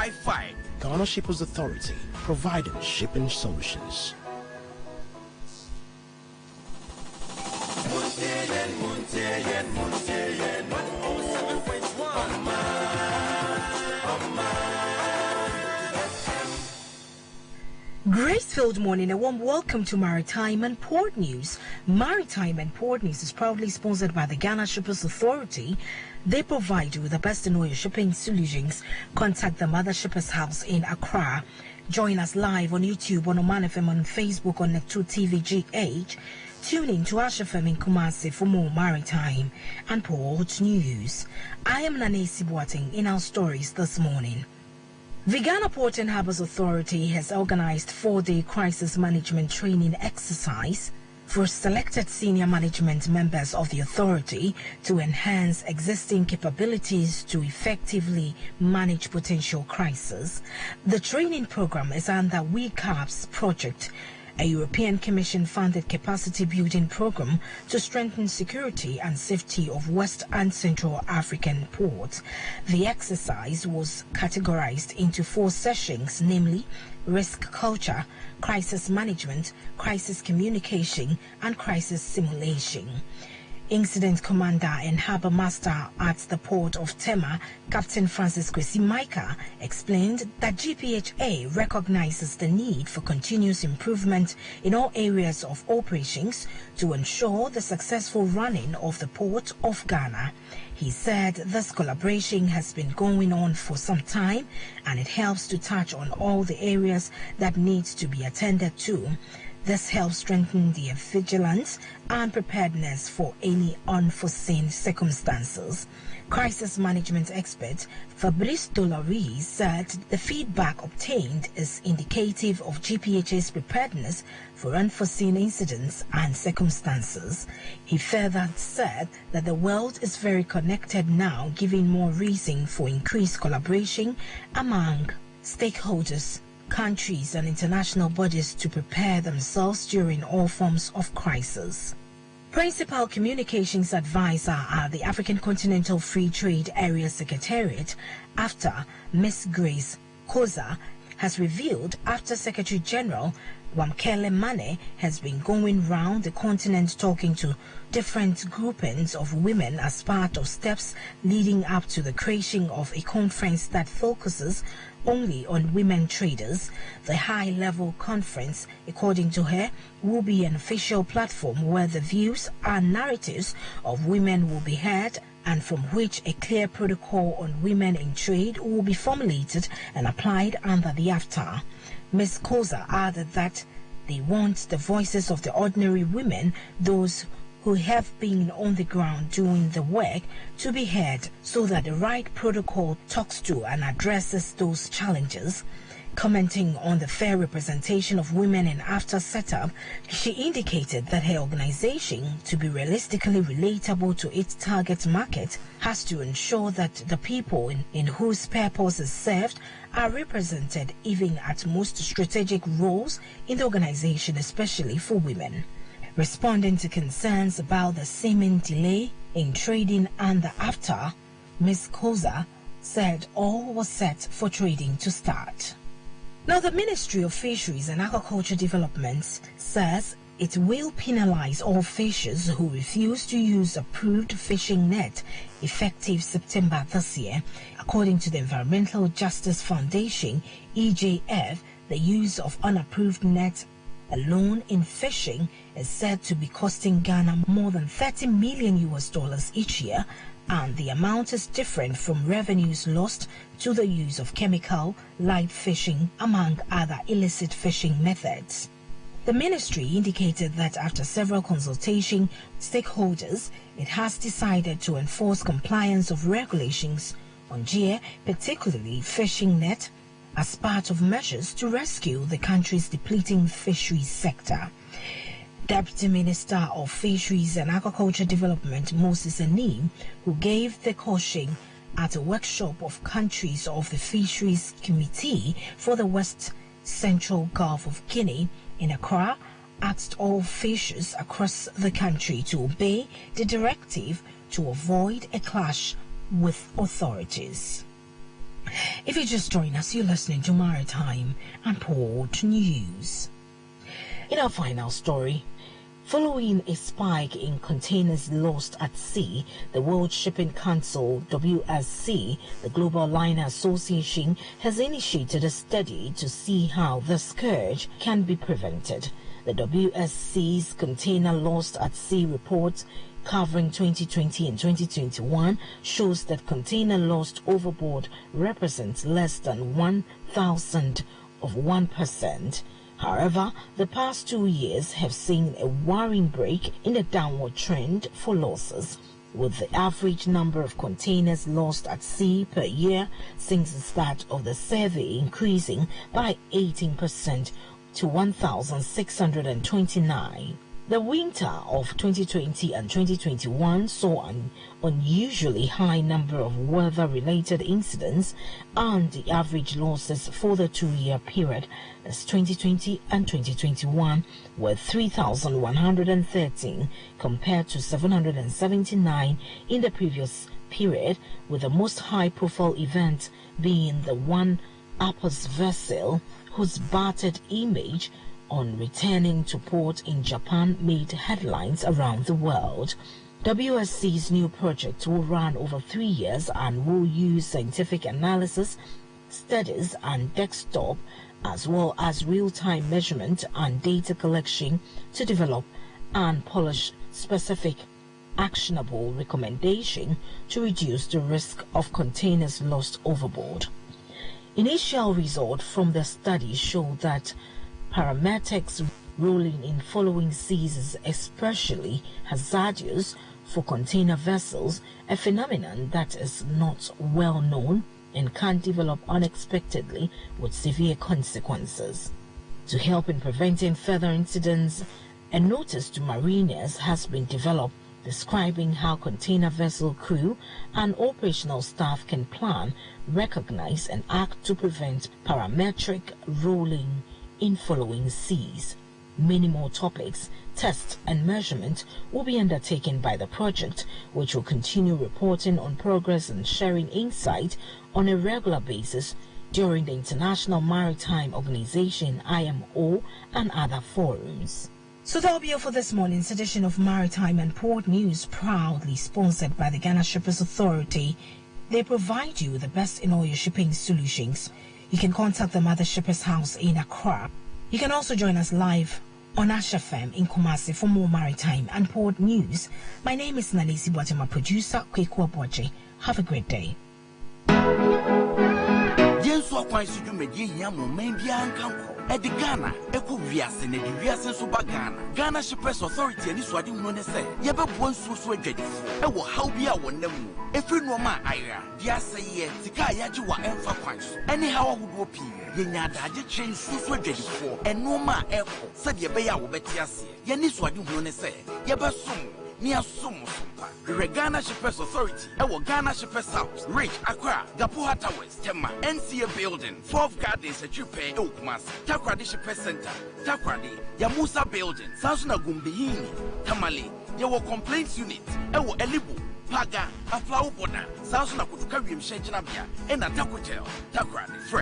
855. Ghana Shippers Authority, providing shipping solutions. Grace-filled morning, a warm welcome to Maritime and Port News. Maritime and Port News is proudly sponsored by the Ghana Shippers Authority. They provide you with the best in oil shipping solutions. Contact the Mother Shippers House in Accra. Join us live on YouTube, on Omanfm, on Facebook, on Nectar TV GH. Tune in to Omanfm in Kumasi for more Maritime and Port News. I am Nanesi Boateng in our stories this morning. The Ghana Port and Harbours Authority has organized 4-day crisis management training exercise for selected senior management members of the authority to enhance existing capabilities to effectively manage potential crises. The training program is under WECAP's project, a European Commission-funded capacity-building program to strengthen security and safety of West and Central African ports. The exercise was categorized into 4 sessions, namely risk culture, crisis management, crisis communication, and crisis simulation. Incident Commander and Harbour Master at the Port of Tema, Captain Francis Kwesi Micah, explained that GPHA recognizes the need for continuous improvement in all areas of operations to ensure the successful running of the Port of Ghana. He said this collaboration has been going on for some time and it helps to touch on all the areas that need to be attended to. This helps strengthen the vigilance and preparedness for any unforeseen circumstances. Crisis management expert Fabrice Dolary said the feedback obtained is indicative of GPHA's preparedness for unforeseen incidents and circumstances. He further said that the world is very connected now, giving more reason for increased collaboration among stakeholders, countries and international bodies to prepare themselves during all forms of crisis. Principal Communications Advisor at the African Continental Free Trade Area Secretariat, after Ms. Grace Koza, has revealed after Secretary General Wamkele Mane has been going round the continent talking to different groupings of women as part of steps leading up to the creation of a conference that focuses only on women traders. The high-level conference, according to her, will be an official platform where the views and narratives of women will be heard and from which a clear protocol on women in trade will be formulated and applied under the AFTA. Ms. Koza added that they want the voices of the ordinary women, those who have been on the ground doing the work, to be heard so that the right protocol talks to and addresses those challenges. Commenting on the fair representation of women in AFTA setup, she indicated that her organization, to be realistically relatable to its target market, has to ensure that the people in whose purpose is served are represented even at most strategic roles in the organization, especially for women. Responding to concerns about the seeming delay in trading under AFTA, Ms. Koza said all was set for trading to start. Now, the Ministry of Fisheries and Aquaculture Development says it will penalize all fishers who refuse to use approved fishing net effective September this year. According to the Environmental Justice Foundation, EJF, the use of unapproved net alone in fishing is said to be costing Ghana more than $30 million each year, and the amount is different from revenues lost to the use of chemical, light fishing, among other illicit fishing methods. The ministry indicated that after several consultation stakeholders, it has decided to enforce compliance of regulations on gear, particularly fishing net, as part of measures to rescue the country's depleting fisheries sector. Deputy Minister of Fisheries and Aquaculture Development Moses Anim, who gave the caution at a workshop of countries of the Fisheries Committee for the West Central Gulf of Guinea in Accra, asked all fishers across the country to obey the directive to avoid a clash with authorities. If you just join us, you're listening to Maritime and Port News. In our final story, following a spike in containers lost at sea, the World Shipping Council, WSC, the Global Liner Association, has initiated a study to see how the scourge can be prevented. The WSC's Container Lost at Sea report covering 2020 and 2021 shows that container lost overboard represents less than 1,000 of 1%. However, the past 2 years have seen a worrying break in the downward trend for losses, with the average number of containers lost at sea per year since the start of the survey increasing by 18% to 1,629. The winter of 2020 and 2021 saw an unusually high number of weather-related incidents, and the average losses for the 2-year period, that's 2020 and 2021, were 3,113 compared to 779 in the previous period, with the most high-profile event being the one Apple's vessel whose battered image on returning to port in Japan made headlines around the world. WSC's new project will run over 3 years and will use scientific analysis, studies, and desktop, as well as real-time measurement and data collection to develop and polish specific actionable recommendation to reduce the risk of containers lost overboard. Initial results from the study show that parametics rolling in following seas is especially hazardous for container vessels, a phenomenon that is not well known and can develop unexpectedly with severe consequences. To help in preventing further incidents, a notice to mariners has been developed describing how container vessel crew and operational staff can plan, recognize, and act to prevent parametric rolling in following seas. Many more topics, tests, and measurement will be undertaken by the project, which will continue reporting on progress and sharing insight on a regular basis during the International Maritime Organization (IMO) and other forums. So that'll be all for this morning's edition of Maritime and Port News, proudly sponsored by the Ghana Shippers Authority. They provide you with the best in all your shipping solutions. You can contact them at the Shippers House in Accra. You can also join us live on Omanfm in Kumasi for more maritime and port news. My name is Nalisi Boateng, my producer, Kweku Aboagye. Have a great day. Ghana, Eco Vias and Edivias Suba Ghana Shippers Authority and Iswadi Munese, Yaba Bonsu Sweded, Ewo Haubia Wonemu, Efrinoma Ira, Diasaye, Tikayajiwa and Faquans, anyhow would whoopee, Yenada change Susweded for, and Noma Echo, said Yabaya Wobetiasi, Yaniswadi Munese, Yaba Sum. Near Sumpa, the Ghana Shippers Authority, our Ghana Shippers House, Rich Accra, Gapuha Towers, Tema, NCA Building, 12 Gardens, Chupe, Oakmas, Takradi Shippers Center, Takradi, Yamusa Building, Sansuna Gumbihini, Tamale, Yawa Complaints Unit, Ewo Elibu, Paga, Aflau Bona, Sansuna Kutukarium Shenjanabia, and a Takotel, Takradi.